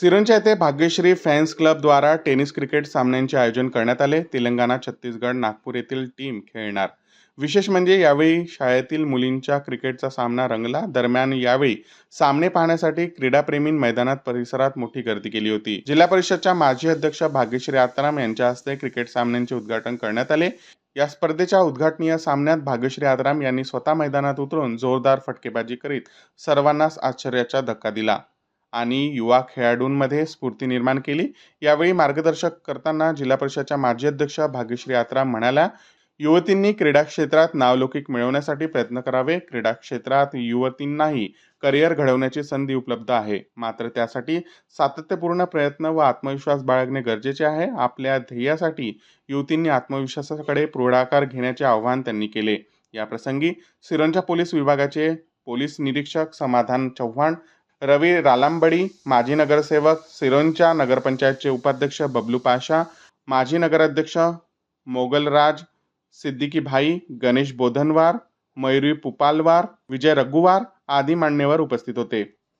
सिरोंचा येथे Bhagyashree fans club द्वारा tennis cricket सामन्यांचे आयोजन करण्यात आले. तेलंगणा, छत्तीसगड, नागपूर येथील टीम खेळणार. विशेष म्हणजे यावेळी शाळेतील मुलींच्या क्रिकेटचा सामना रंगला. दरम्यान यावेळी सामने पाहण्यासाठी क्रीडाप्रेमी मैदानात परिसरात मोठी गर्दी केली होती. जिल्हा परिषदच्या माजी अध्यक्ष भाग्यश्री आत्राम यांच्या हस्ते क्रिकेट सामन्यांचे उद्घाटन करण्यात आले. या स्पर्धेच्या उद्घाटनीय सामन्यात भाग्यश्री आत्राम यांनी स्वतः मैदानात उतरून जोरदार फटकेबाजी करीत सर्वांनाच आश्चर्याचा धक्का दिला आणि युवा खेळाडूंमध्ये स्फूर्ती निर्माण केली. यावेळी मार्गदर्शक करताना जिल्हा परिषदच्या माजी अध्यक्ष भाग्यश्री आत्राम म्हणाल्या, युवतींनी क्रीडा क्षेत्रात नावलौकिक मिळवण्यासाठी प्रयत्न करावे. क्रीडा क्षेत्रात युवतींनाही करिअर घडवण्याची संधी उपलब्ध आहे, मात्र त्यासाठी सातत्यपूर्ण प्रयत्न व आत्मविश्वास बाळगणे गरजेचे आहे. आपल्या ध्येयासाठी युवतींनी आत्मविश्वासाकडे पुढाकार घेण्याचे आवाहन त्यांनी केले. या प्रसंगी सिरोंचा पोलीस विभागाचे पोलीस निरीक्षक समाधान चव्हाण, रवी रालांबडी, माजी नगरसेवक, सिरोंचा नगरपंचायतचे उपाध्यक्ष बबलू पाशा, माजी नगराध्यक्ष मोगलराज सिद्दीकी भाई, गणेश बोधनवार, मयुरी पुपालवार, विजय रघुवार आदी मान्यवर उपस्थित होते.